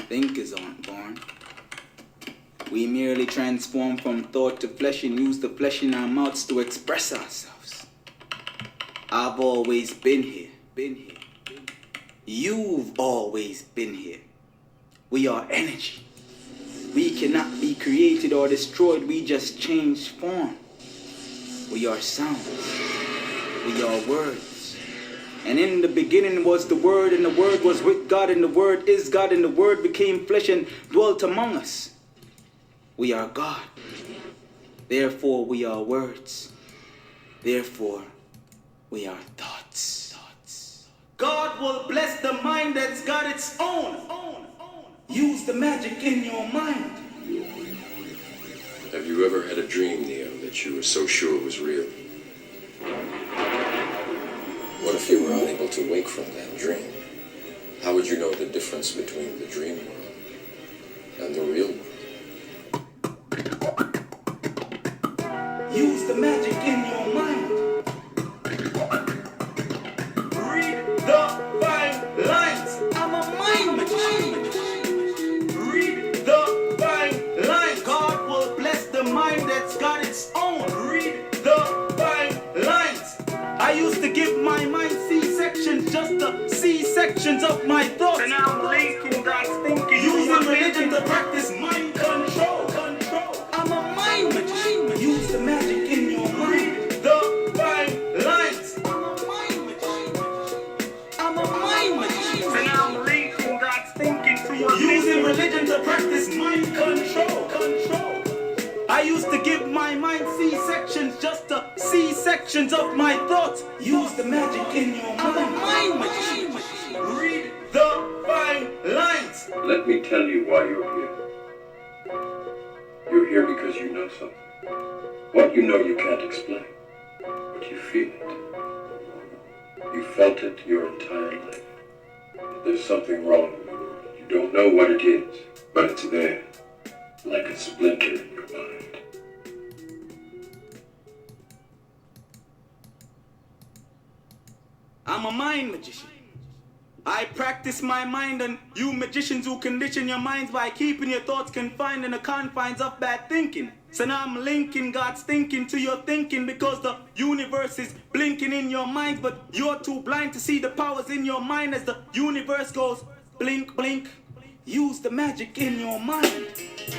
Thinkers aren't born. We merely transform from thought to flesh and use the flesh in our mouths to express ourselves. I've always been here. You've always been here. We are energy. We cannot be created or destroyed. We just change form. We are sounds. We are words. And in the beginning was the Word, and the Word was with God, and the Word is God, and the Word became flesh and dwelt among us. We are God. Therefore, we are words. Therefore, we are thoughts. God will bless the mind that's got its own. Use the magic in your mind. Have you ever had a dream, Neo, that you were so sure was real? What if you were unable to wake from that dream? How would you know the difference between the dream world and the real world? Use the magic in your mind. Read the fine lines. I'm a mind magician. Read the fine lines. God will bless the mind that's got its own. Read the fine lines. I used to give my mind C-sections, just the C-sections of my thoughts. And now I'm linking God's thinking. Using religion to practice mind control. I'm a mind magician. Use the magic in your mind. The fine lines. I'm a mind magician. I'm a mind magician. And now I'm linking God's thinking to your using religion to practice mind control. I used to give my mind C-sections, just the C-sections of my thoughts. Use the magic in your mind. I'm a mind magician. Read the fine lines. Let me tell you why you're here. You're here because you know something. What you know you can't explain, but you feel it. You felt it your entire life. There's something wrong with you. You don't know what it is, but it's there, like a splinter in your mind. I'm a mind magician. I practice my mind, and you magicians who condition your minds by keeping your thoughts confined in the confines of bad thinking. So now I'm linking God's thinking to your thinking, because the universe is blinking in your mind, but you're too blind to see the powers in your mind as the universe goes blink, blink. Use the magic in your mind.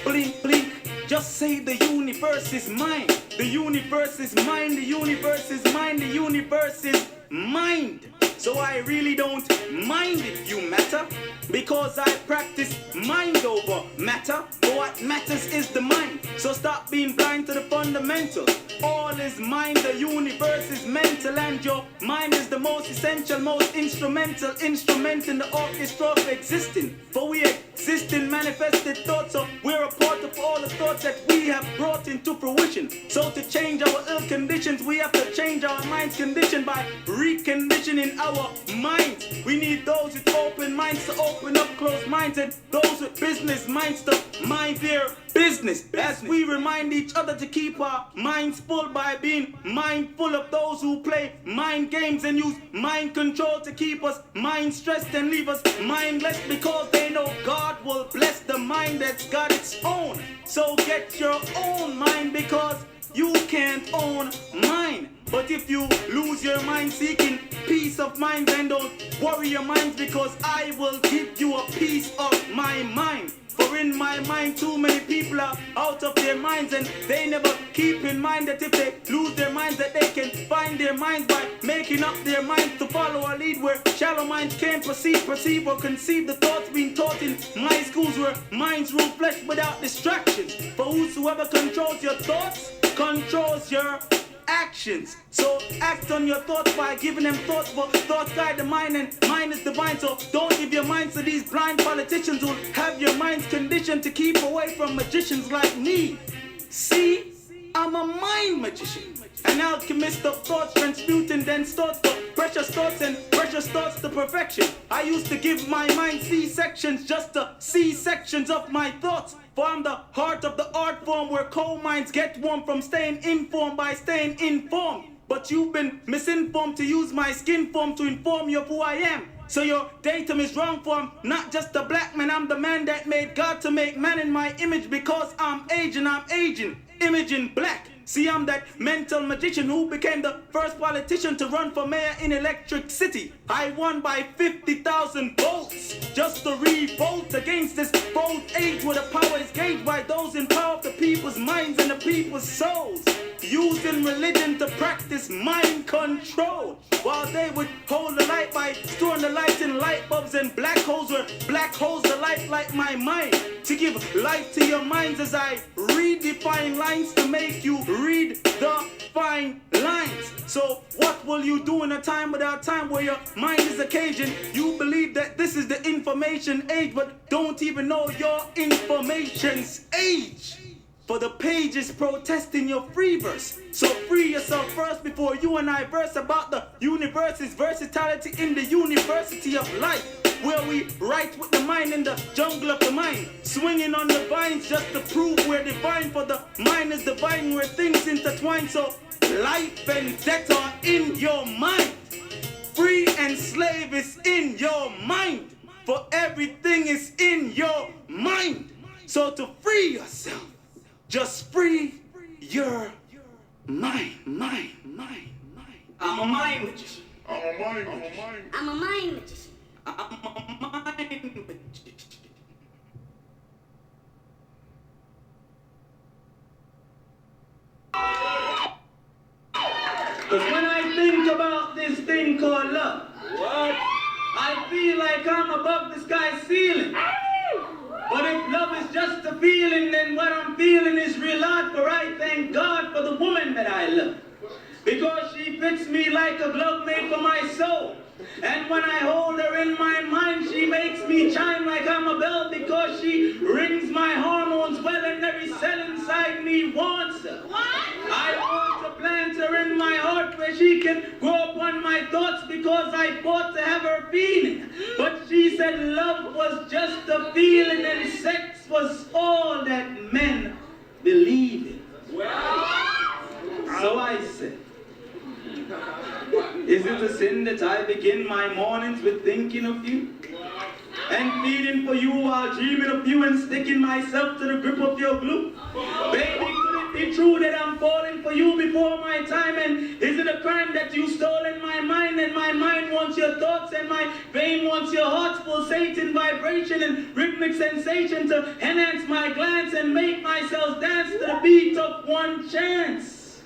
Blink, blink. Just say the universe is mine. The universe is mine. The universe is mine. The universe is mind. So I really don't mind if you matter, because I practice mind over matter. But what matters is the mind. So stop being blind to the fundamentals. All is mind, the universe is mental, and your mind is the most essential, most instrumental instrument in the orchestra of existing. For we exist in manifested thoughts, so we're a part of all the thoughts that we have brought into fruition. So to change our ill conditions, we have to change our mind's condition by reconditioning our minds. We need those with open minds to open up closed minds, and those with business minds to mind their business. As we remind each other to keep our minds full by being mindful of those who play mind games and use mind control to keep us mind stressed and leave us mindless, because they know God will bless the mind that's got its own. So get your own mind, because you can't own mine. But if you lose your mind seeking peace of mind, then don't worry your minds, because I will give you a piece of my mind. For in my mind, too many people are out of their minds, and they never keep in mind that if they lose their minds, that they can find their minds by making up their minds to follow a lead where shallow minds can't perceive or conceive the thoughts being taught in my schools, where minds rule flesh without distractions. For whosoever controls your thoughts controls your actions. So act on your thoughts by giving them thoughts, but thoughts guide the mind, and mind is divine. So don't give your minds to these blind politicians who have your minds conditioned to keep away from magicians like me. See, I'm a mind magician, an alchemist of thoughts, transmuting dense thoughts to precious thoughts and precious thoughts to perfection. I used to give my mind C-sections, just the C-sections of my thoughts. For I'm the heart of the art form, where cold minds get warm from staying informed by staying informed. But you've been misinformed to use my skin form to inform you of who I am. So your datum is wrong, for I'm not just a black man, I'm the man that made God to make man in my image. Because I'm aging, image in black. See, I'm that mental magician who became the first politician to run for mayor in Electric City. I won by 50,000 votes just to revolt against this bold age where the power is gauged by those in power of the people's minds and the people's souls, using religion to practice mind control, while they would hold the light by storing the light in light bulbs and black holes, where black holes the light like my mind, to give light to your minds as I redefine lines to make you read the fine lines. So what will you do in a time without time, where your mind is occasion? You believe that this is the information age, but don't even know your information's age. For the page is protesting your free verse. So free yourself first before you and I verse about the universe's versatility in the university of life, where we write with the mind in the jungle of the mind, swinging on the vines just to prove we're divine. For the mind is divine where things intertwine. So life and death are in your mind. Free and slave is in your mind. For everything is in your mind. So to free yourself, just free your mind. I'm a mind magician. I'm a mind magician. I'm a mind magician. Because when I think about this thing called love, I feel like I'm above the sky ceiling. But if love is just a feeling, then what I'm feeling is real hard, for I thank God for the woman that I love. Because she fits me like a glove made for my soul. And when I hold her in my mind, she makes me chime like I'm a bell, because she rings my hormones well and every cell inside me wants her. I want to plant her in my heart where she can grow upon my thoughts, because I fought to have her feeling. But she said love was just a feeling and sex was all that men believe in. So I said, is it a sin that I begin my mornings with thinking of you? And feeding for you while dreaming of you and sticking myself to the grip of your glue? Baby, could it be true that I'm falling for you before my time? And is it a crime that you stole in my mind, and my mind wants your thoughts and my vein wants your heart's pulsating vibration and rhythmic sensation to enhance my glance and make myself dance to the beat of one chance?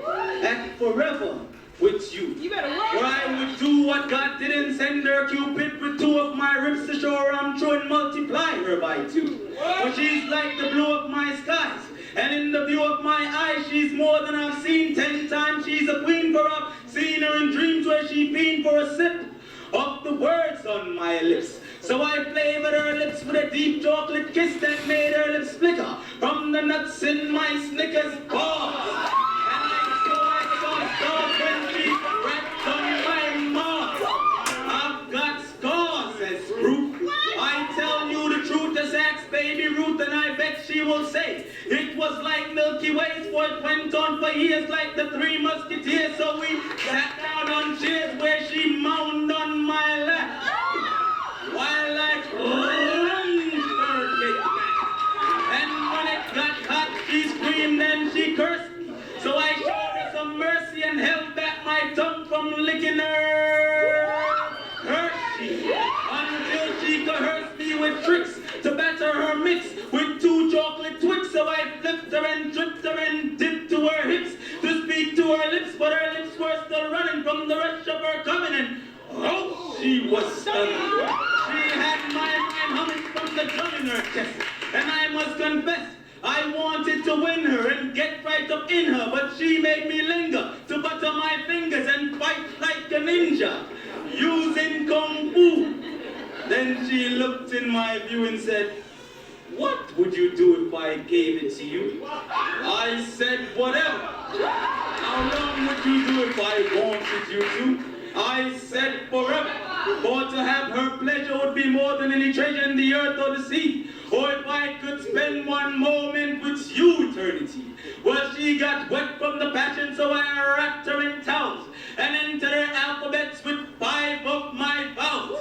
And forever with you, where I would do what God didn't send her, Cupid, with two of my ribs to show her I'm true and multiply her by two. For she's like the blue of my skies, and in the view of my eyes, she's more than I've seen 10 times. She's a queen, for I've seen her in dreams where she fiend for a sip of the words on my lips. So I flavored her lips with a deep chocolate kiss that made her lips flicker from the nuts in my Snickers bars. When she wrapped on my mouth, I've got scars as proof. I tell you the truth as asked Baby Ruth, and I bet she will say it was like Milky Way, for it went on for years like the Three Musketeers. So we sat down on chairs where she moaned on my lap, while I plunged her kick back. And when it got hot, she screamed and she cursed me. So I showed her some mercy and held back my tongue from licking her Hershey, until she coerced me with tricks to batter her mix with 2 chocolate Twix. So I flipped her and tripped her and dipped to her hips to speak to her lips, but her lips were still running from the rush of her coming, and oh, she was stunning. She had my mind humming from the drum in her chest, and I must confess, I wanted to win her and get right up in her, but she made me linger to butter my fingers and fight like a ninja, using Kung Fu. Then she looked in my view and said, what would you do if I gave it to you? I said, whatever. How long would you do if I wanted you to? I said, forever. For to have her pleasure would be more than any treasure in the earth or the sea. Or if I could spend one moment with you, eternity. Well, she got wet from the passion, so I wrapped her in towels and entered her alphabets with 5 of my vowels.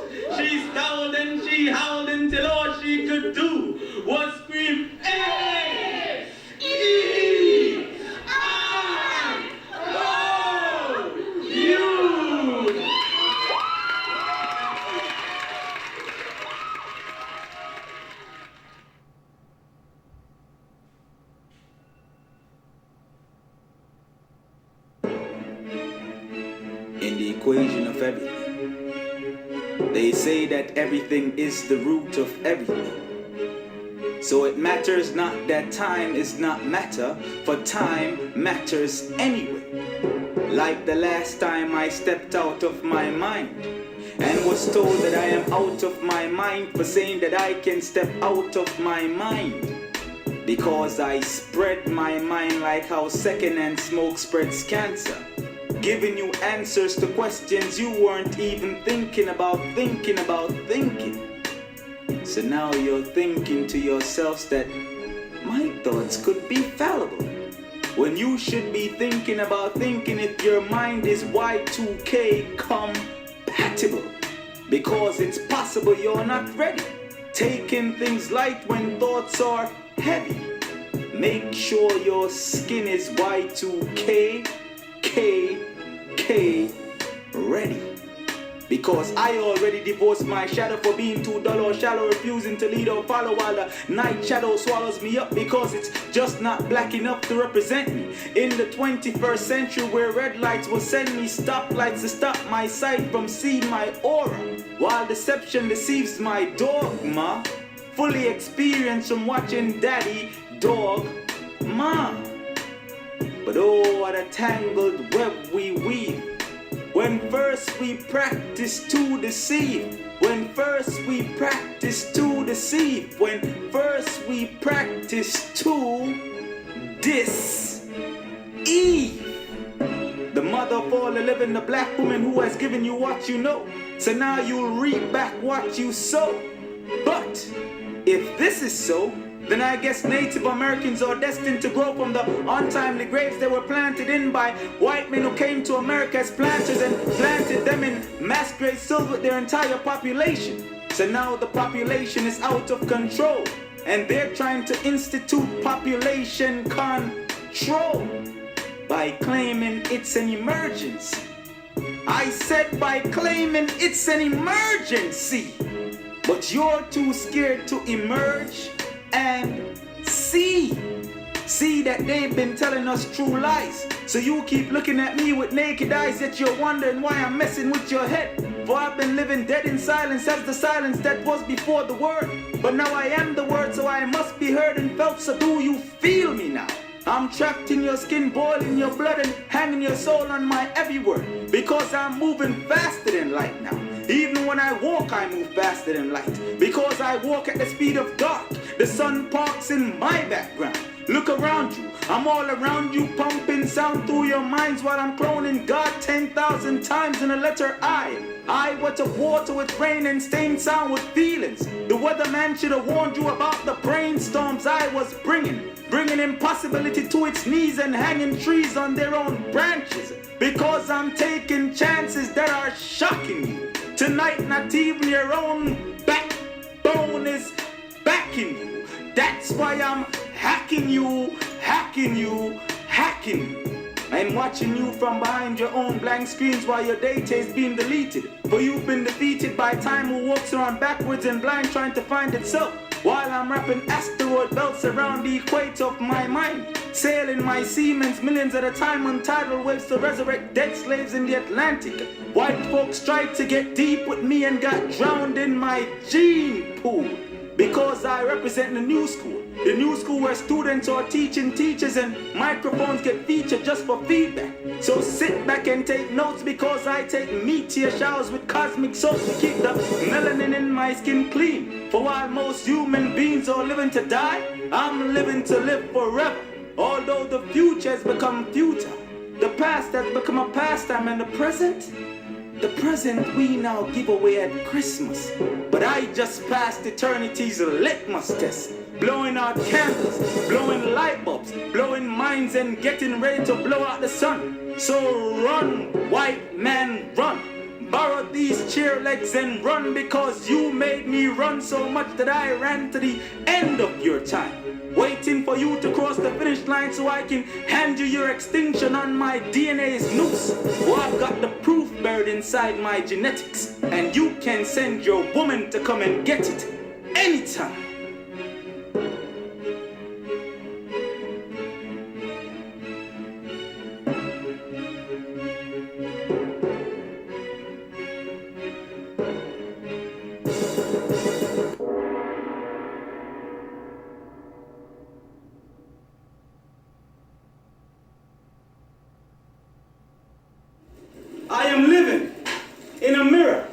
scowled and she howled until all she could do was scream, A, E, I, O, U. In the equation of everything, they say that everything is the root of everything. So it matters not that time is not matter, for time matters anyway. Like the last time I stepped out of my mind and was told that I am out of my mind for saying that I can step out of my mind. Because I spread my mind like how secondhand smoke spreads cancer. Giving you answers to questions you weren't even thinking about thinking. So now you're thinking to yourselves that my thoughts could be fallible. When you should be thinking about thinking if your mind is Y2K compatible. Because it's possible you're not ready. Taking things light when thoughts are heavy. Make sure your skin is Y2K ready. Because I already divorced my shadow for being too dull or shallow, refusing to lead or follow while the night shadow swallows me up because it's just not black enough to represent me. In the 21st century where red lights will send me stoplights to stop my sight from seeing my aura, while deception deceives my dogma, fully experienced from watching daddy, dog, ma. But oh, what a tangled web we weave. When first we practice to deceive. When first we practice to deceive. When first we practice to dis-eve. The mother of all the living, the black woman who has given you what you know. So now you'll reap back what you sow. But if this is so, then I guess Native Americans are destined to grow from the untimely graves they were planted in by white men who came to America as planters and planted them in mass graves filled with their entire population. So now the population is out of control and they're trying to institute population control by claiming it's an emergency. I said by claiming it's an emergency, but you're too scared to emerge and see that they've been telling us true lies. So you keep looking at me with naked eyes, yet you're wondering why I'm messing with your head. For I've been living dead in silence as the silence that was before the word. But now I am the word, so I must be heard and felt. So do you feel me now? I'm trapped in your skin, boiling your blood and hanging your soul on my every word. Because I'm moving faster than light now. Even when I walk, I move faster than light. Because I walk at the speed of dark. The sun parks in my background. Look around you. I'm all around you, pumping sound through your minds while I'm cloning God 10,000 times in the letter I. I wet of water with rain and stained sound with feelings. The weatherman should have warned you about the brainstorms I was bringing impossibility to its knees and hanging trees on their own branches. Because I'm taking chances that are shocking you. Tonight, not even your own backbone is backing you. That's why I'm hacking you. I'm watching you from behind your own blank screens while your data is being deleted. For you've been defeated by time who walks around backwards and blind trying to find itself. While I'm wrapping asteroid belts around the equator of my mind. Sailing my seamen's millions at a time on tidal waves to resurrect dead slaves in the Atlantic. White folks tried to get deep with me and got drowned in my gene pool. Because I represent the new school. The new school where students are teaching teachers and microphones get featured just for feedback. So sit back and take notes because I take meteor showers with cosmic soap to keep the melanin in my skin clean. For while most human beings are living to die, I'm living to live forever. Although the future has become futile, the past has become a pastime, and the present we now give away at Christmas. But I just passed eternity's litmus test, blowing out candles, blowing light bulbs, blowing minds and getting ready to blow out the sun. So run, white man, run. borrowed these chair legs and run because you made me run so much that I ran to the end of your time. Waiting for you to cross the finish line so I can hand you your extinction on my DNA's noose. Well, I've got the proof buried inside my genetics, and you can send your woman to come and get it anytime. I am living in a mirror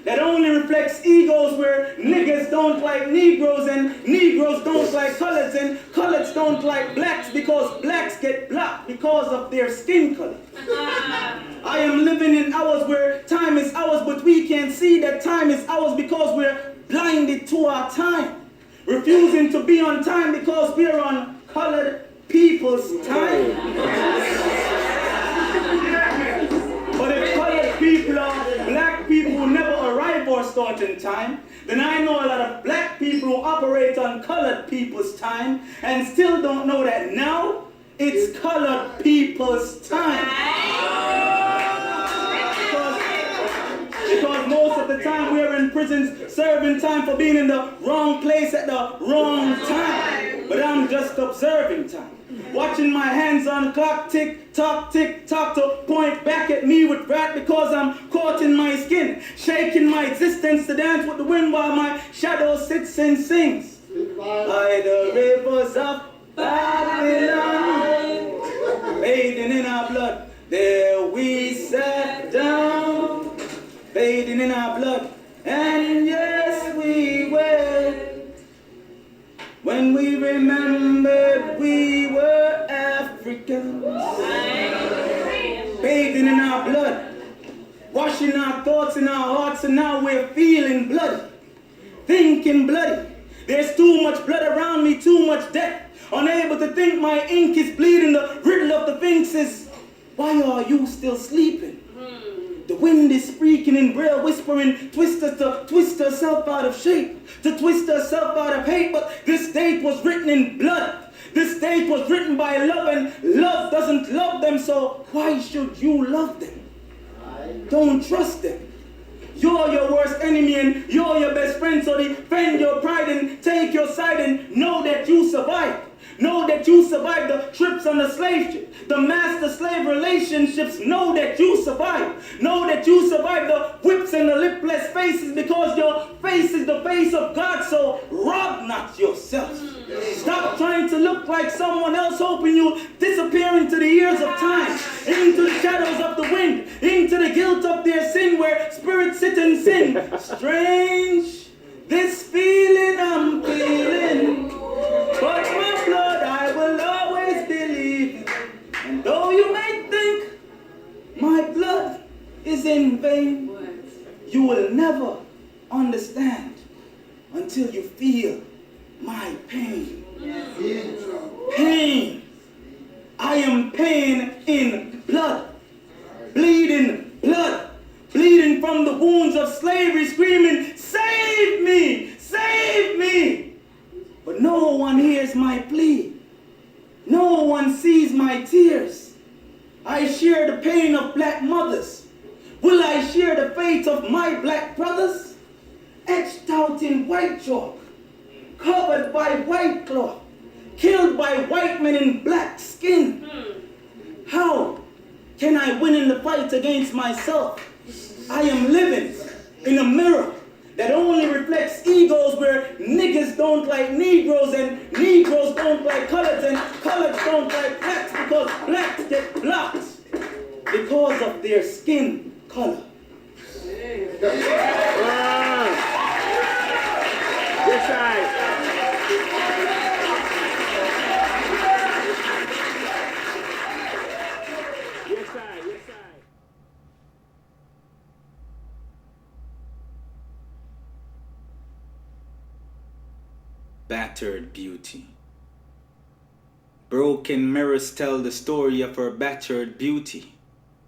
that only reflects egos where niggas don't like Negroes and Negroes don't like coloreds and coloreds don't like blacks because blacks get blocked because of their skin color. I am living in hours where time is ours, but we can't see that time is ours because we're blinded to our time. Refusing to be on time because we're on colored people's time. But if colored people are black people who never arrive or start in time, then I know a lot of black people who operate on colored people's time and still don't know that now it's colored people's time. Because most of the time we're in prisons serving time for being in the wrong place at the wrong time. But I'm just observing time. Watching my hands on the clock tick tock to point back at me with wrath because I'm caught in my skin, shaking my existence to dance with the wind while my shadow sits and sings. By the rivers of Babylon, bathing in our blood, there we sat down, bathing in our blood, and yes we were. When we remembered we were Africans, bathing in our blood, washing our thoughts in our hearts, and now we're feeling bloody, thinking bloody. There's too much blood around me, too much death. Unable to think, my ink is bleeding. The riddle of the Sphinx is, why are you still sleeping? The wind is speaking in braille, whispering, twist us to twist herself out of shape, to twist herself out of hate. But this date was written in blood. This date was written by love, and love doesn't love them, so why should you love them? Don't trust them. You're your worst enemy and you're your best friend, so defend your pride and take your side and know that you survived. Know that you survived the trips on the slave ship, the master-slave relationships. Know that you survived. Know that you survived the whips and the lipless faces because your face is the face of God, so rob not yourself. Stop trying to look like someone else, hoping you disappear into the years of time, into the shadows of the wind, into the guilt of their sin where spirits sit and sing. Strange, this feeling I'm feeling, but my blood I will always believe. And though you may think my blood is in vain, you will never understand until you feel my pain. Pain. I am pain in blood. Bleeding blood. Bleeding from the wounds of slavery, screaming, save me! Save me! But no one hears my plea. No one sees my tears. I share the pain of black mothers. Will I share the fate of my black brothers? Etched out in white chalk, covered by white cloth, killed by white men in black skin. How can I win in the fight against myself? I am living in a mirror that only reflects egos where niggas don't like Negroes and Negroes don't like coloreds and coloreds don't like blacks because blacks get blocked because of their skin color. Yes, I. Battered beauty. Broken mirrors tell the story of her battered beauty,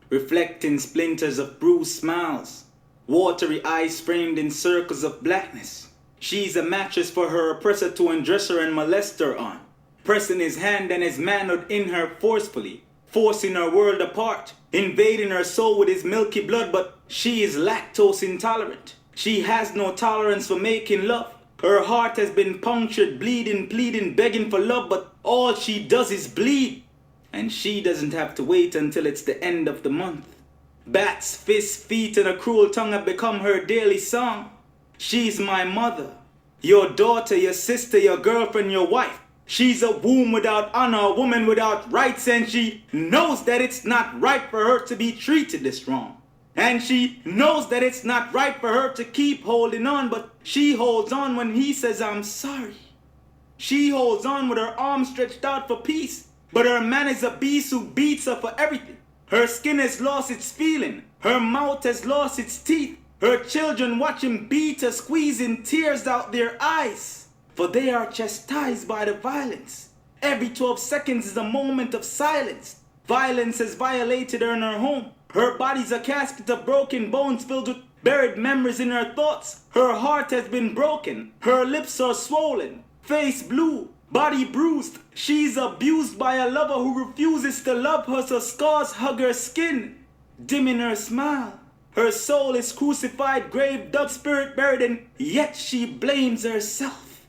reflecting splinters of bruised smiles, watery eyes framed in circles of blackness. She's a mattress for her oppressor to undress her and molest her on, pressing his hand and his manhood in her forcefully, forcing her world apart, invading her soul with his milky blood, but she is lactose intolerant. She has no tolerance for making love. Her heart has been punctured, bleeding, pleading, begging for love, but all she does is bleed. And she doesn't have to wait until it's the end of the month. Bats, fists, feet, and a cruel tongue have become her daily song. She's my mother, your daughter, your sister, your girlfriend, your wife. She's a womb without honor, a woman without rights, and she knows that it's not right for her to be treated this wrong. And she knows that it's not right for her to keep holding on, but she holds on when he says, I'm sorry. She holds on with her arms stretched out for peace, but her man is a beast who beats her for everything. Her skin has lost its feeling. Her mouth has lost its teeth. Her children watch him beat her, squeezing tears out their eyes, for they are chastised by the violence. Every 12 seconds is a moment of silence. Violence has violated her in her home. Her body's a casket of broken bones filled with buried memories in her thoughts. Her heart has been broken. Her lips are swollen, face blue, body bruised. She's abused by a lover who refuses to love her, so scars hug her skin, dimming her smile. Her soul is crucified, grave dug, spirit buried, and yet she blames herself.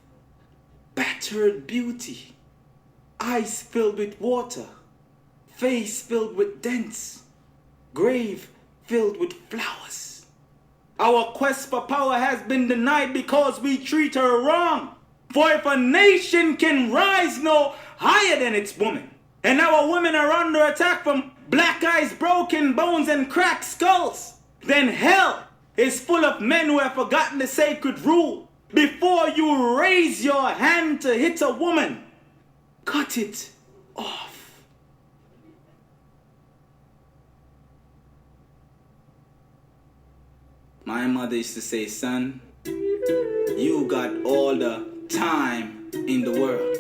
Battered beauty, eyes filled with water, face filled with dents, grave filled with flowers. Our quest for power has been denied because we treat her wrong. For if a nation can rise no higher than its women, and our women are under attack from black eyes, broken bones, and cracked skulls, then hell is full of men who have forgotten the sacred rule. Before you raise your hand to hit a woman, cut it off. My mother used to say, son, you got all the time in the world.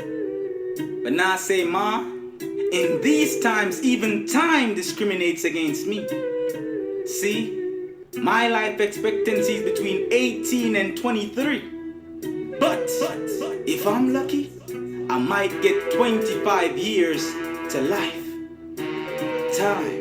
But now I say, ma, in these times, even time discriminates against me. See, my life expectancy is between 18 and 23. But if I'm lucky, I might get 25 years to life. Time.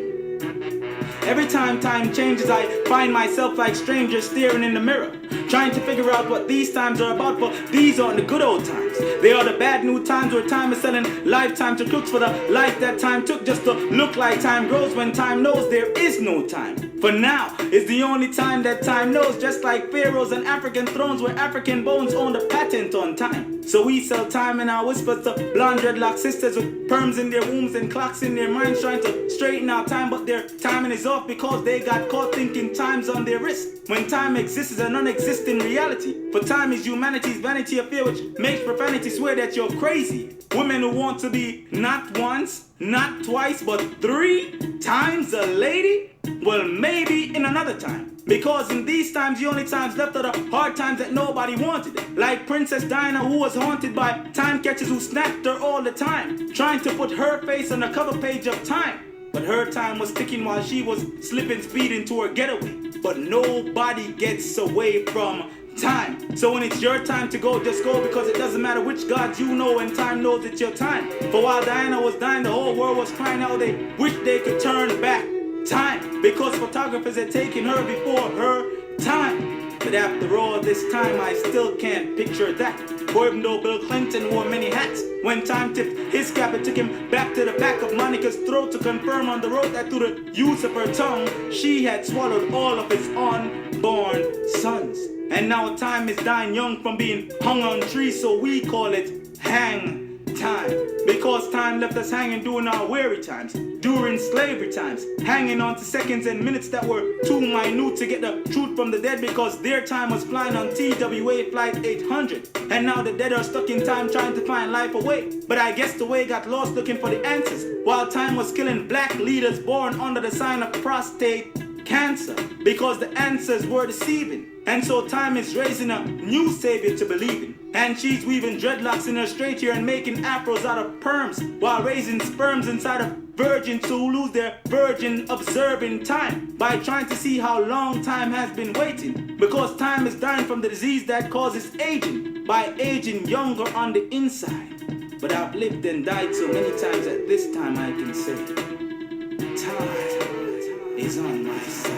Every time time changes, I find myself like strangers staring in the mirror, trying to figure out what these times are about, for these aren't the good old times. They are the bad new times where time is selling lifetime to crooks for the life that time took just to look like time grows when time knows there is no time. For now is the only time that time knows, just like pharaohs and African thrones where African bones own the patent on time. So we sell time in our whispers to blonde dreadlock sisters with perms in their wombs and clocks in their minds, trying to straighten out time, but their timing is off because they got caught thinking time's on their wrist, when time exists as a non-existent reality. For time is humanity's vanity affair, which makes profanity swear that you're crazy. Women who want to be not once, not twice, but 3 times a lady? Well, maybe in another time. Because in these times, the only times left are the hard times that nobody wanted. Like Princess Diana, who was haunted by time catchers who snapped her all the time, trying to put her face on the cover page of Time. But her time was ticking while she was slipping speed into her getaway. But nobody gets away from time. So when it's your time to go, just go, because it doesn't matter which gods you know, and time knows it's your time. For while Diana was dying, the whole world was crying out they wish they could turn back time, because photographers had taken her before her time. But after all this time, I still can't picture that. For even though Bill Clinton wore many hats, when time tipped his cap, it took him back to the back of Monica's throat to confirm on the road that through the use of her tongue, she had swallowed all of his unborn sons. And now time is dying young from being hung on trees, so we call it hang time. Because time left us hanging during our weary times, during slavery times, hanging on to seconds and minutes that were too minute to get the truth from the dead, because their time was flying on TWA Flight 800. And now the dead are stuck in time trying to find life away. But I guess the way got lost looking for the answers, while time was killing black leaders born under the sign of prostate cancer, because the answers were deceiving. And so time is raising a new savior to believe in. And she's weaving dreadlocks in her straight hair and making afros out of perms, while raising sperms inside of virgins who lose their virgin observing time by trying to see how long time has been waiting. Because time is dying from the disease that causes aging, by aging younger on the inside. But I've lived and died so many times at this time I can say, time is on my side.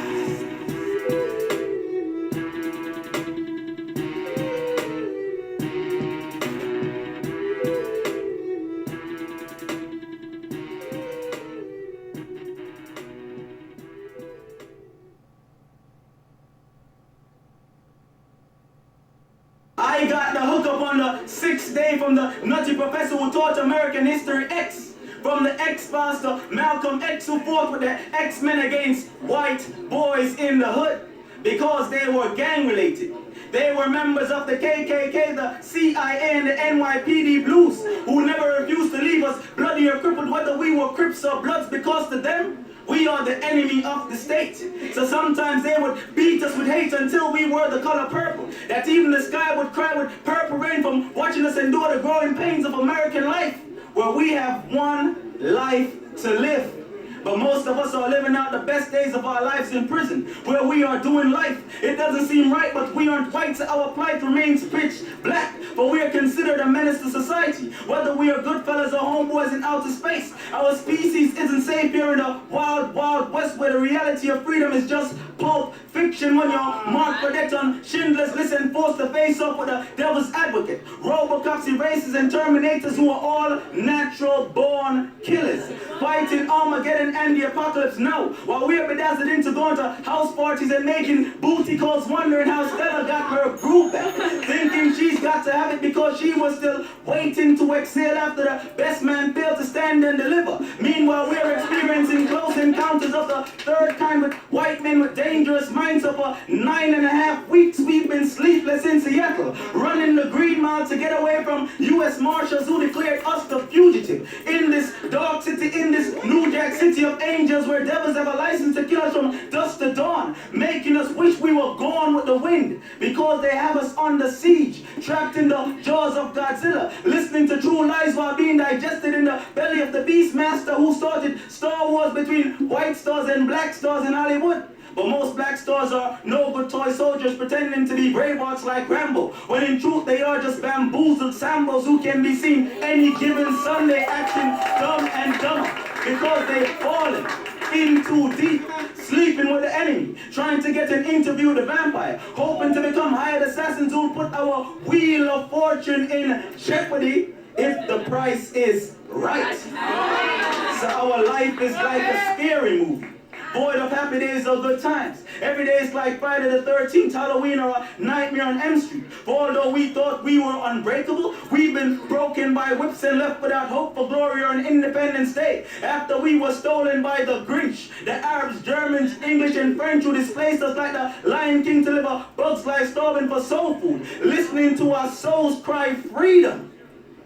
I got the hookup on the 6th day from the nutty professor who taught American History X. From the X-Pastor Malcolm X who fought with the X-Men against white boys in the hood because they were gang related. They were members of the KKK, the CIA, and the NYPD Blues who never refused to leave us bloody or crippled whether we were Crips or Bloods, because to them, we are the enemy of the state. So sometimes they would beat us with hate until we were the color purple. That even the sky would cry with purple rain from watching us endure the growing pains of American life, where we have one life to live. But most of us are living out the best days of our lives in prison, where we are doing life. It doesn't seem right, but we aren't white, so our plight remains pitch black. For we are considered a menace to society, whether we are good fellas or homeboys in outer space. Our species isn't safe here in the wild, wild west, where the reality of freedom is just pulp fiction when you're marked for death on Schindler's List and forced to face off with a devil's advocate. Robocops, erasers, and terminators who are all natural-born killers, fighting Armageddon and the apocalypse now, while we're bedazzled into going to house parties and making booty calls, wondering how Stella got her groove back, thinking she's got to have it because she was still waiting to exhale after the best man failed to stand and deliver. Meanwhile, we're experiencing close encounters of the third kind with white men with dangerous minds. For 9.5 weeks we've been sleepless in Seattle, running the Green Mile to get away from U.S. Marshals who declared us the fugitive in this dark city, in this New Jack City of angels, where devils have a license to kill us from dusk to dawn, making us wish we were gone with the wind, because they have us under siege, trapped in the jaws of Godzilla, listening to true lies while being digested in the belly of the Beastmaster who started Star Wars between white stars and black stars in Hollywood. But most black stars are no good toy soldiers pretending to be bravehearts like Rambo, when in truth they are just bamboozled sambos who can be seen any given Sunday acting dumb and dumber, because they've fallen in too deep, sleeping with the enemy, trying to get an interview with a vampire, hoping to become hired assassins who put our wheel of fortune in jeopardy if the price is right. So our life is like a scary movie, void of happy days or good times. Every day is like Friday the 13th, Halloween, or a Nightmare on M Street. For although we thought we were unbreakable, we've been broken by whips and left without hope for glory on Independence Day. After we were stolen by the Grinch, the Arabs, Germans, English, and French who displaced us like the Lion King to live a bug's life, starving for soul food, listening to our souls cry freedom.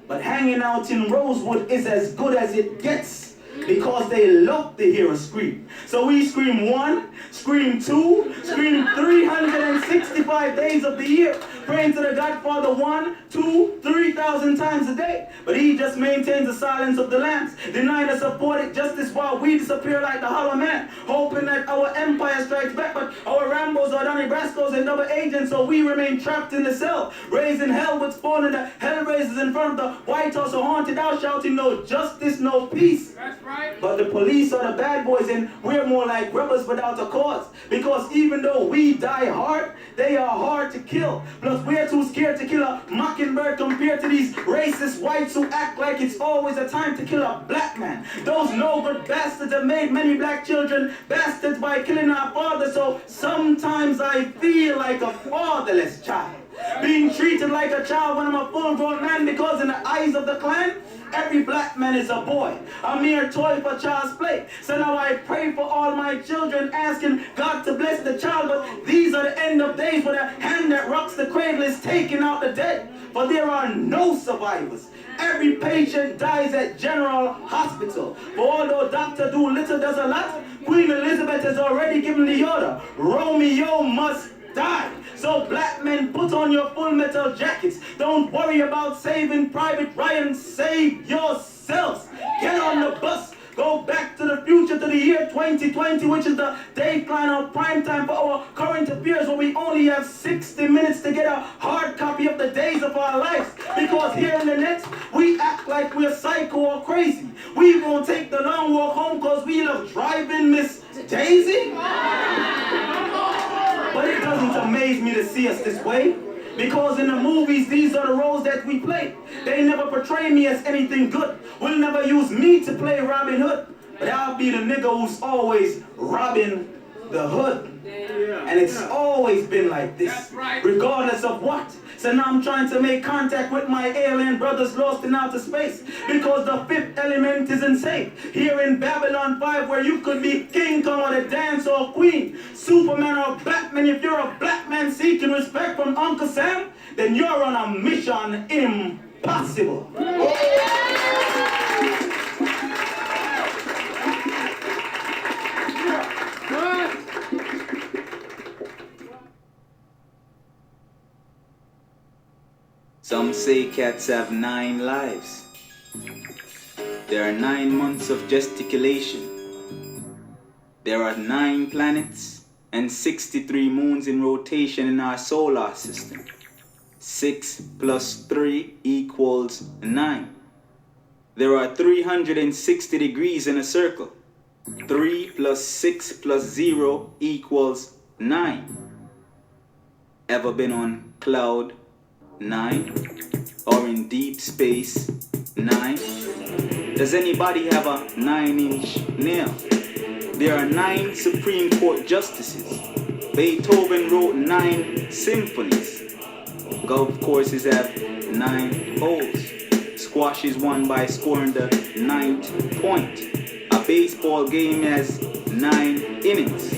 But hanging out in Rosewood is as good as it gets, because they love to hear us scream. So we scream 1, scream 2, scream 365 days of the year, praying to the Godfather 1, 2, 3,000 times a day. But he just maintains the silence of the lambs, denying us supported justice while we disappear like the hollow man, hoping that our empire strikes back. But our Rambos are Donnie Brascos and double agents, so we remain trapped in the cell, raising hell with spawn and the hellraisers in front of the White House or haunted out, shouting no justice, no peace. That's right. But the police are the bad boys, and we're more like rebels without a cause. Because even though we die hard, they are hard to kill. Plus we're too scared to kill a mockingbird compared to these racist whites who act like it's always a time to kill a black man. Those no-good bastards have made many black children bastards by killing our fathers. So sometimes I feel like a fatherless child, being treated like a child when I'm a full-grown man, because in the eyes of the clan, every black man is a boy, a mere toy for child's play. So now I pray for all my children, asking God to bless the child. But these are the end of days, where the hand that rocks the cradle is taking out the dead. For there are no survivors. Every patient dies at General Hospital. For although Dr. Doolittle does a lot, Queen Elizabeth has already given the order: Romeo must die. So black men, put on your full metal jackets. Don't worry about saving Private Ryan. Save yourselves. Get on the bus. Go back to the future to the year 2020, which is the dateline of prime time for our current affairs, where we only have 60 minutes to get a hard copy of the days of our lives. Because here in the next, we act like we're psycho or crazy. We gonna take the long walk home because we love driving Miss Daisy? But it doesn't amaze me to see us this way. Because in the movies, these are the roles that we play. They never portray me as anything good. Will never use me to play Robin Hood. But I'll be the nigga who's always robbing the hood. And it's always been like this, regardless of what. So now I'm trying to make contact with my alien brothers lost in outer space. Because the fifth element isn't safe. Here in Babylon 5, where you could be King Kong or the dance or queen, Superman or Batman. If you're a black man seeking respect from Uncle Sam, then you're on a mission impossible. Some say cats have 9 lives. There are 9 months of gesticulation. There are 9 planets and 63 moons in rotation in our solar system. 6 plus 3 equals 9. There are 360 degrees in a circle. 3 plus 6 plus 0 equals 9. Ever been on cloud 9? Or in deep space 9? Does anybody have a 9-inch nail? There are 9 Supreme Court justices. Beethoven wrote 9 symphonies. Golf courses have 9 holes. Squash is won by scoring the 9th point. A baseball game has 9 innings.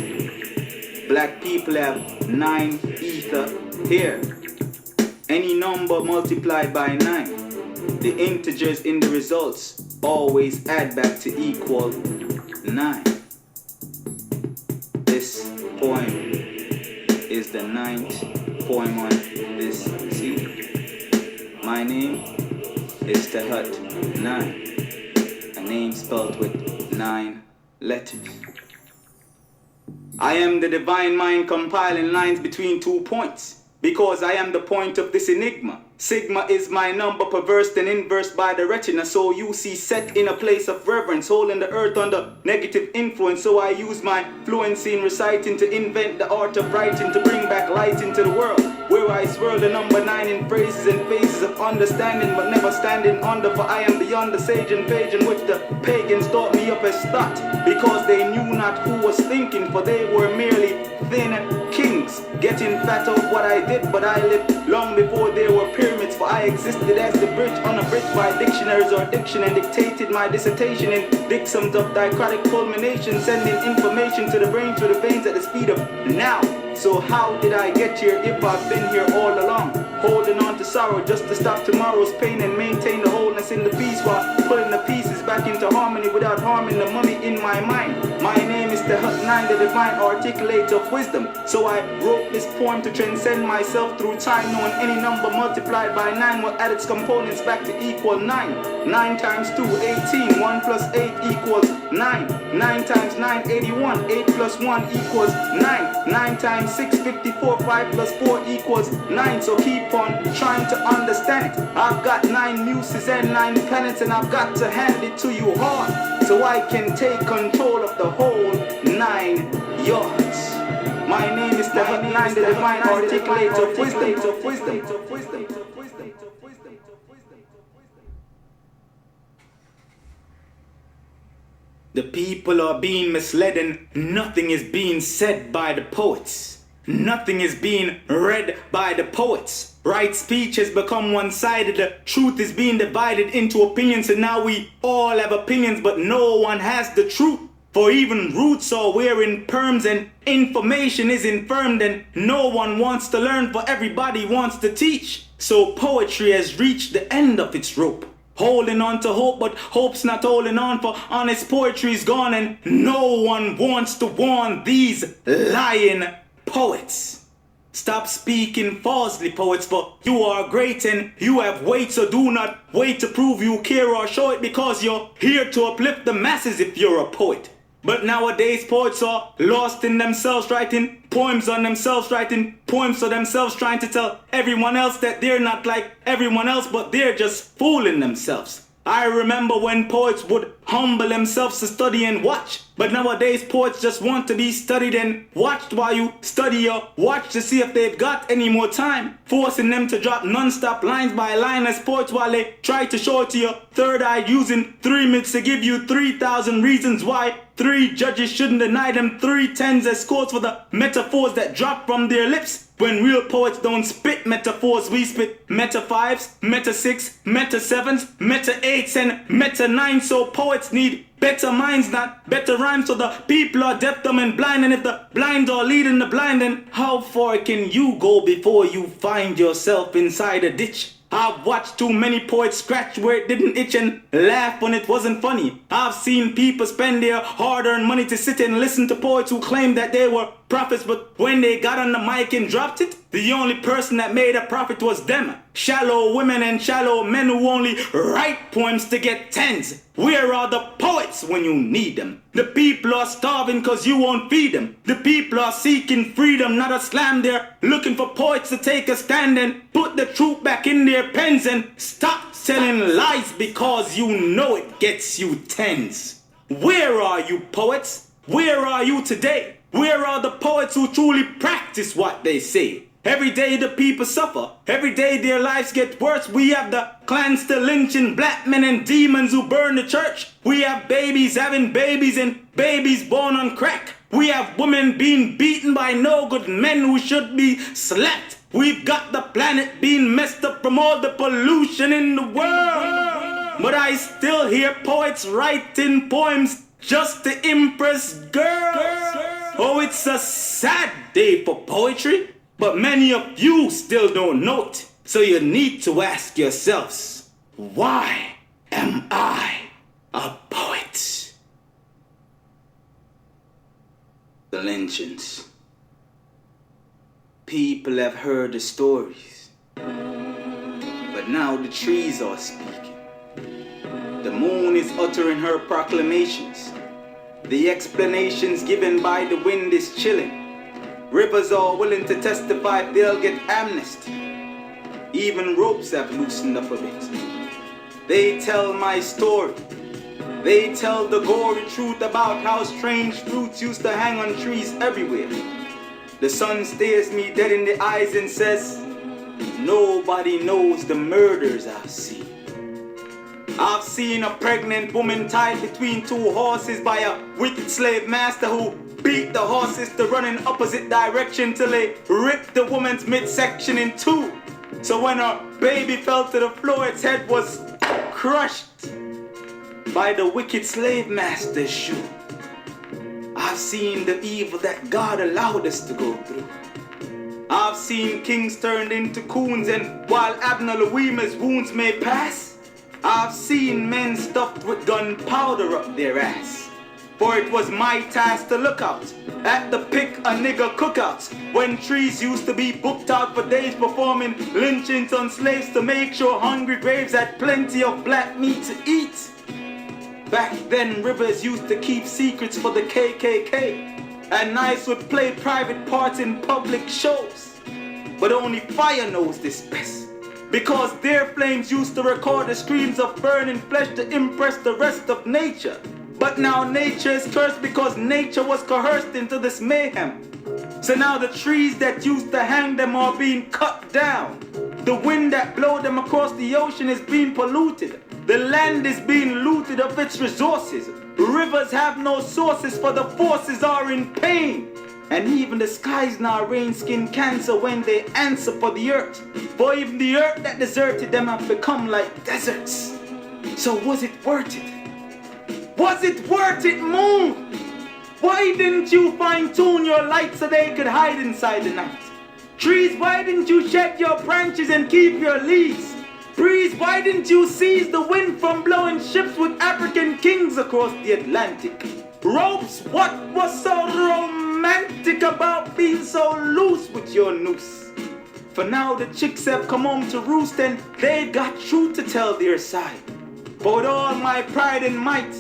Black people have 9 ether hair. Any number multiplied by 9, the integers in the results always add back to equal 9. This poem is the 9th poem on this CD. My name is Tehut 9, a name spelled with 9 letters. I am the divine mind compiling lines between 2 points. Because I am the point of this enigma. Sigma is my number, perversed and inversed by the retina. So you see set in a place of reverence, holding the earth under negative influence. So I use my fluency in reciting to invent the art of writing, to bring back light into the world. Where I swirl the number 9 in phrases and phases of understanding, but never standing under. For I am beyond the sage and page in which the pagans taught me up as thought. Because they knew not who was thinking, for they were merely thin kings, getting fat of what I did. But I lived long before there were pyramids, for I existed as the bridge unabridged by dictionaries or diction, and dictated my dissertation in dixums of dichotic culmination, sending information to the brain through the veins at the speed of now. So how did I get here if I've been here all along? Holding on to sorrow just to stop tomorrow's pain and maintain the wholeness in the peace, while putting the pieces back into harmony without harming the mummy in my mind. My name is Tehut 9, the divine articulator of wisdom. So I wrote this poem to transcend myself through time, knowing any number multiplied by 9 will add its components back to equal 9. 9 times 2, 18. 1 plus 8 equals 9. 9 times 9, 81. 8 plus 1 equals 9. 9 times 6, 54. 5 plus 4 equals 9. So keep on trying to understand it. I've got 9 muses and 9 planets, and I've got to hand it to you hard, so I can take control of the whole 9 yards. My name is Tehut 9, the divine articulator of wisdom. The people are being misled, and nothing is being said by the poets. Nothing is being read by the poets. Right speech has become one-sided. The truth is being divided into opinions, and now we all have opinions, but no one has the truth. For even roots are wearing perms, and information is infirmed, and no one wants to learn, for everybody wants to teach. So poetry has reached the end of its rope, holding on to hope, but hope's not holding on, for honest poetry's gone, and no one wants to warn these lying poets. Stop speaking falsely, poets, for you are great and you have weight, so do not wait to prove you care or show it, because you're here to uplift the masses if you're a poet. But nowadays poets are lost in themselves, writing poems on themselves, writing poems to themselves, trying to tell everyone else that they're not like everyone else, but they're just fooling themselves. I remember when poets would humble themselves to study and watch, but nowadays poets just want to be studied and watched while you study or watch to see if they've got any more time, forcing them to drop non-stop lines by line as poets while they try to show it to your third eye, using 3 minutes to give you 3,000 reasons why 3 judges shouldn't deny them 3 tens as scores for the metaphors that drop from their lips. When real poets don't spit metaphors, we spit meta 5s, meta 6, meta 7s, meta 8s, and meta 9s. So poets need better minds, not better rhymes. So the people are deaf, dumb, and blind. And if the blind are leading the blind, then how far can you go before you find yourself inside a ditch? I've watched too many poets scratch where it didn't itch and laugh when it wasn't funny. I've seen people spend their hard-earned money to sit and listen to poets who claimed that they were prophets, but when they got on the mic and dropped it, the only person that made a profit was them. Shallow women and shallow men who only write poems to get tens. Where are the poets when you need them? The people are starving cause you won't feed them. The people are seeking freedom, not a slam. They're looking for poets to take a stand and put the truth back in their pens and stop telling lies because you know it gets you tens. Where are you poets? Where are you today? Where are the poets who truly practice what they say? Every day the people suffer. Every day their lives get worse. We have the clans still lynching black men and demons who burn the church. We have babies having babies and babies born on crack. We have women being beaten by no good men who should be slapped. We've got the planet being messed up from all the pollution in the world. But I still hear poets writing poems just to impress girls. Oh, it's a sad day for poetry, but many of you still don't know it. So you need to ask yourselves, why am I a poet? The lynchings. People have heard the stories, but now the trees are speaking. The moon is uttering her proclamations. The explanations given by the wind is chilling. Rivers are willing to testify they'll get amnesty. Even ropes have loosened up a bit. They tell my story. They tell the gory truth about how strange fruits used to hang on trees everywhere. The sun stares me dead in the eyes and says, nobody knows the murders I've seen. I've seen a pregnant woman tied between 2 horses by a wicked slave master who beat the horses to run in opposite direction till they ripped the woman's midsection in 2. So when her baby fell to the floor, its head was crushed by the wicked slave master's shoe. I've seen the evil that God allowed us to go through. I've seen kings turned into coons, and while Abner Louima's wounds may pass, I've seen men stuffed with gunpowder up their ass. For it was my task to look out at the pick a nigger cookouts when trees used to be booked out for days performing lynchings on slaves to make sure hungry graves had plenty of black meat to eat. Back then rivers used to keep secrets for the KKK, and knives would play private parts in public shows. But only fire knows this best, because their flames used to record the screams of burning flesh to impress the rest of nature. But now nature is cursed because nature was coerced into this mayhem. So now the trees that used to hang them are being cut down. The wind that blew them across the ocean is being polluted. The land is being looted of its resources. Rivers have no sources, for the forces are in pain. And even the skies now rain skin cancer when they answer for the earth. For even the earth that deserted them have become like deserts. So was it worth it? Was it worth it, moon? Why didn't you fine-tune your light so they could hide inside the night? Trees, why didn't you shed your branches and keep your leaves? Breeze, why didn't you seize the wind from blowing ships with African kings across the Atlantic? Ropes, what was so romantic romantic about being so loose with your noose. For now the chicks have come home to roost and they got truth to tell their side. But with all my pride and might,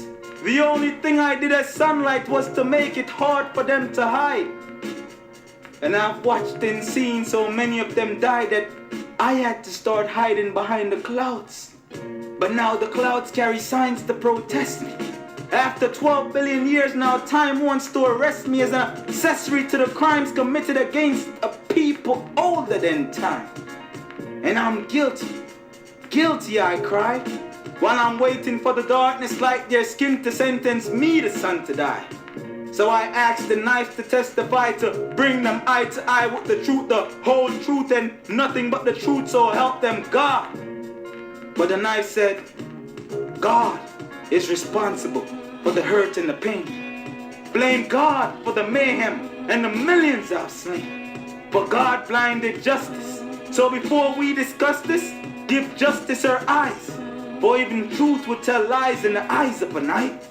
the only thing I did as sunlight was to make it hard for them to hide. And I've watched and seen so many of them die that I had to start hiding behind the clouds. But now the clouds carry signs to protest me. After 12 billion years now, time wants to arrest me as an accessory to the crimes committed against a people older than time. And I'm guilty, guilty I cry, while I'm waiting for the darkness like their skin to sentence me, the son, to die. So I asked the knife to testify, to bring them eye to eye with the truth, the whole truth and nothing but the truth, so help them God. But the knife said, God is responsible for the hurt and the pain. Blame God for the mayhem and the millions I've slain. But God blinded justice. So before we discuss this, give justice her eyes. For even truth would tell lies in the eyes of a knife.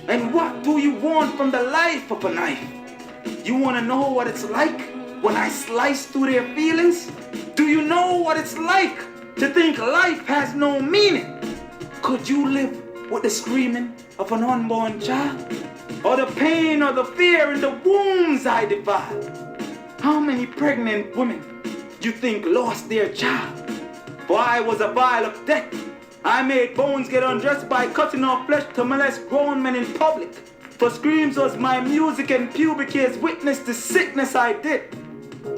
And what do you want from the life of a knife? You want to know what it's like when I slice through their feelings? Do you know what it's like to think life has no meaning? Could you live with the screaming of an unborn child? Or the pain or the fear in the wombs I divide? How many pregnant women do you think lost their child? For I was a vial of death. I made bones get undressed by cutting off flesh to molest grown men in public. For screams was my music and pubic hairs witnessed the sickness I did,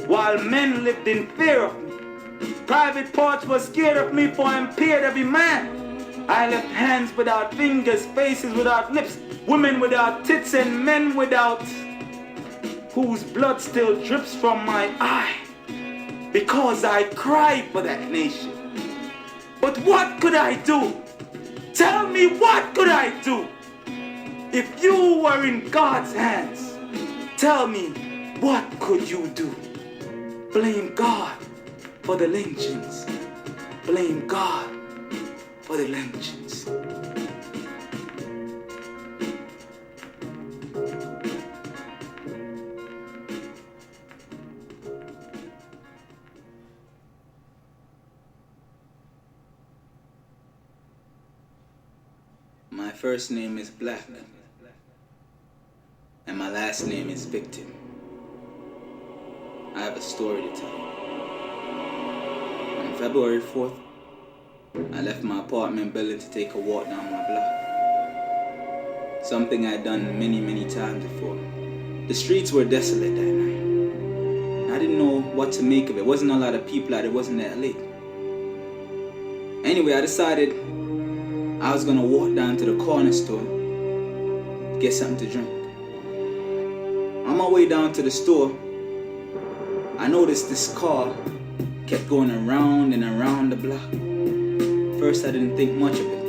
while men lived in fear of me. Private parts were scared of me, for I impaired every man. I left hands without fingers, faces without lips, women without tits and men without, whose blood still drips from my eye, because I cried for that nation. But what could I do? Tell me, what could I do? If you were in God's hands, tell me, what could you do? Blame God for the lynchings. Blame God for the lynchings. My first name is Black, and my last name is Victim. I have a story to tell you. On February 4th, I left my apartment building to take a walk down my block. Something I'd done many times before. The streets were desolate that night. I didn't know what to make of it. Wasn't a lot of people out. It wasn't that late. Anyway, I decided I was gonna walk down to the corner store, get something to drink. On my way down to the store, I noticed this car kept going around and around the block. First, I didn't think much of it.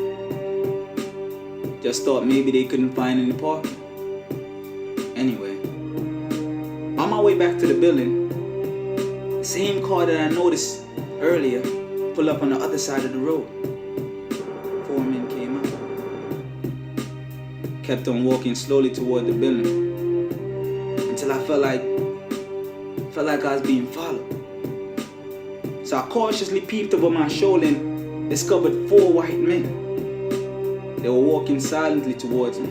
Just thought maybe they couldn't find any parking. Anyway, on my way back to the building, the same car that I noticed earlier pulled up on the other side of the road. Foreman came out. Kept on walking slowly toward the building until I felt like I was being followed. So I cautiously peeped over my shoulder and discovered 4 white men. They were walking silently towards me.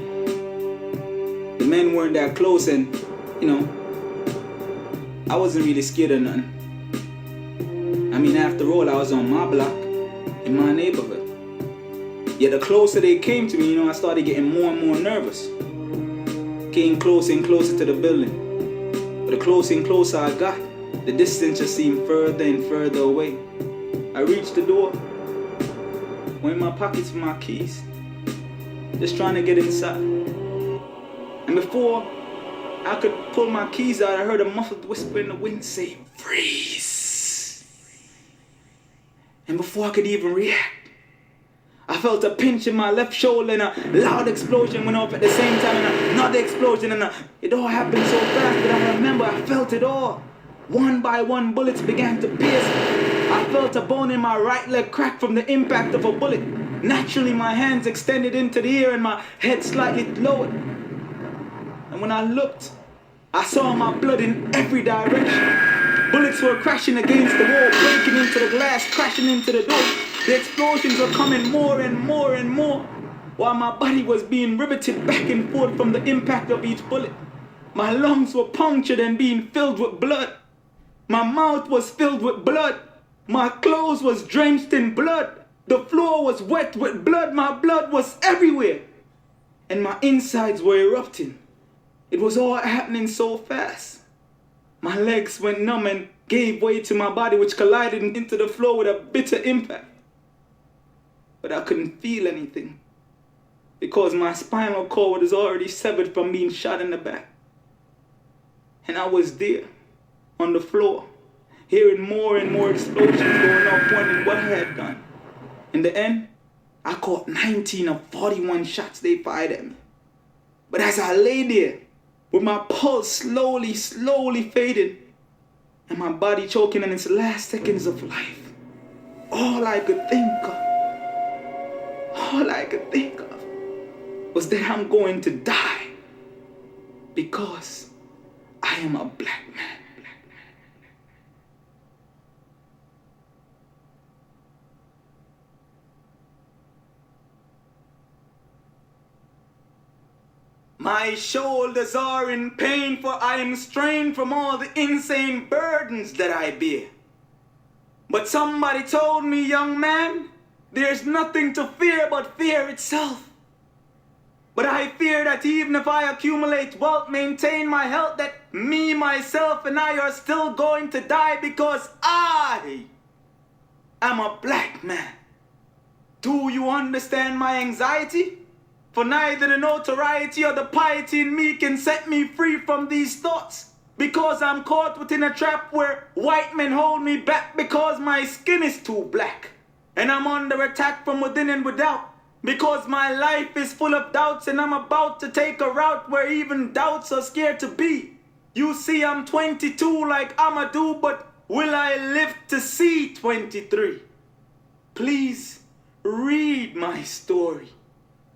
The men weren't that close and, I wasn't really scared of nothing. I mean, after all, I was on my block, in my neighborhood. Yet the closer they came to me, I started getting more and more nervous. Came closer and closer to the building. But the closer and closer I got, the distance just seemed further and further away. I reached the door, went in my pockets for my keys, just trying to get inside. And before I could pull my keys out, I heard a muffled whisper in the wind say, "Freeze!" And before I could even react, I felt a pinch in my left shoulder and a loud explosion went off at the same time and another explosion and it all happened so fast, but I remember I felt it all. One by one, bullets began to pierce me. I felt a bone in my right leg crack from the impact of a bullet. Naturally, my hands extended into the air and my head slightly lowered. And when I looked, I saw my blood in every direction. Bullets were crashing against the wall, breaking into the glass, crashing into the door. The explosions were coming more and more and more, while my body was being riveted back and forth from the impact of each bullet. My lungs were punctured and being filled with blood. My mouth was filled with blood. My clothes was drenched in blood. The floor was wet with blood. My blood was everywhere. And my insides were erupting. It was all happening so fast. My legs went numb and gave way to my body, which collided into the floor with a bitter impact. But I couldn't feel anything, because my spinal cord was already severed from being shot in the back. And I was there, on the floor, hearing more and more explosions going off, wondering what I had done. In the end, I caught 19 of 41 shots they fired at me. But as I lay there, with my pulse slowly fading, and my body choking in its last seconds of life, all I could think of was that I'm going to die because I am a black man. My shoulders are in pain, for I am strained from all the insane burdens that I bear. But somebody told me, young man, there's nothing to fear but fear itself. But I fear that even if I accumulate wealth, maintain my health, that me, myself, and I are still going to die because I am a black man. Do you understand my anxiety? For neither the notoriety or the piety in me can set me free from these thoughts, because I'm caught within a trap where white men hold me back because my skin is too black. And I'm under attack from within and without, because my life is full of doubts, and I'm about to take a route where even doubts are scared to be. You see, I'm 22 like Amadou, but will I live to see 23? Please read my story.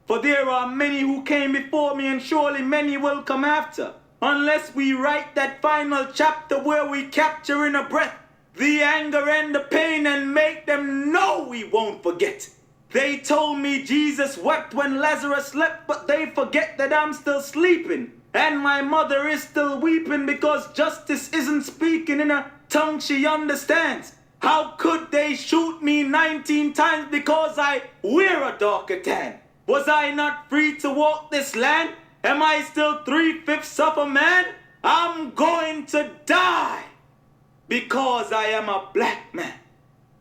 For there are many who came before me, and surely many will come after, unless we write that final chapter where we capture in a breath the anger and the pain and make them know we won't forget. They told me Jesus wept when Lazarus slept, but they forget that I'm still sleeping, and my mother is still weeping because justice isn't speaking in a tongue she understands. How could they shoot me 19 times because I wear a darker tan? Was I not free to walk this land? Am I still 3/5 of a man? I'm going to die because I am a black man.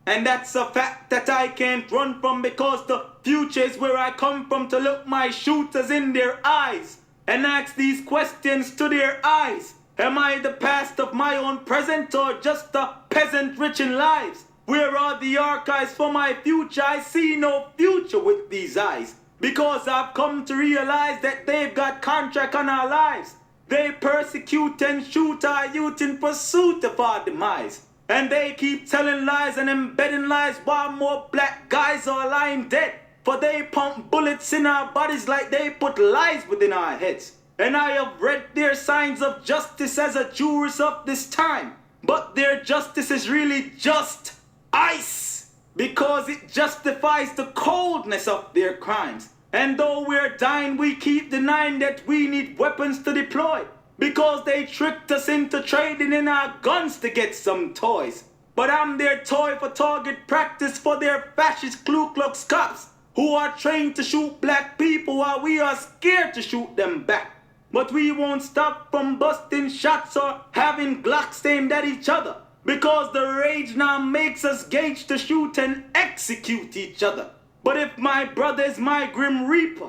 And that's a fact that I can't run from, because the future is where I come from, to look my shooters in their eyes and ask these questions to their eyes. Am I the past of my own present, or just a peasant rich in lives? Where are the archives for my future? I see no future with these eyes, because I've come to realize that they've got contract on our lives. They persecute and shoot our youth in pursuit of our demise. And they keep telling lies and embedding lies while more black guys are lying dead. For they pump bullets in our bodies like they put lies within our heads. And I have read their signs of justice as a jurist of this time. But their justice is really just ice, because it justifies the coldness of their crimes. And though we're dying, we keep denying that we need weapons to deploy, because they tricked us into trading in our guns to get some toys. But I'm their toy for target practice for their fascist Ku Klux cops, who are trained to shoot black people while we are scared to shoot them back. But we won't stop from busting shots or having Glocks aimed at each other, because the rage now makes us gauge to shoot and execute each other. But if my brother is my grim reaper,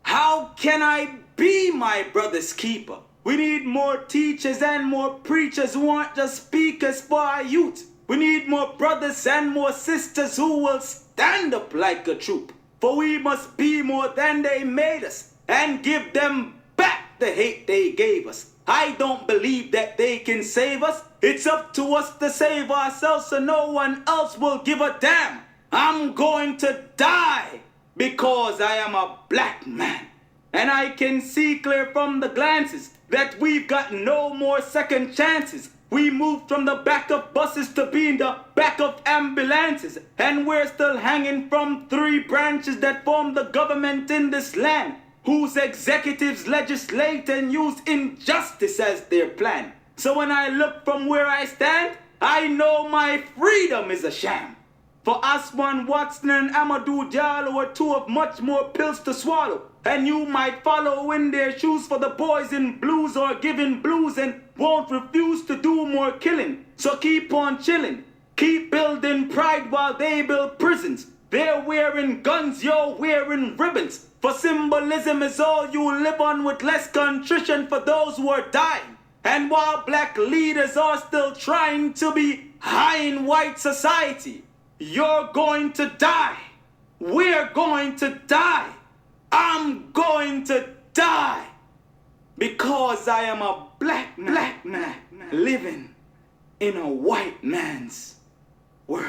how can I be my brother's keeper? We need more teachers and more preachers who aren't just speakers for our youth. We need more brothers and more sisters who will stand up like a troop. For we must be more than they made us, and give them back the hate they gave us. I don't believe that they can save us. It's up to us to save ourselves, so no one else will give a damn. I'm going to die because I am a black man. And I can see clear from the glances that we've got no more second chances. We moved from the back of buses to being the back of ambulances. And we're still hanging from 3 branches that form the government in this land, whose executives legislate and use injustice as their plan. So when I look from where I stand, I know my freedom is a sham. For Aswan Watson and Amadou Diallo are 2 of much more pills to swallow. And you might follow in their shoes for the boys in blues or giving blues and won't refuse to do more killing. So keep on chilling. Keep building pride while they build prisons. They're wearing guns, you're wearing ribbons. For symbolism is all you live on, with less contrition for those who are dying. And while black leaders are still trying to be high in white society, you're going to die. We're going to die. I'm going to die. Because I am a black man living in a white man's world.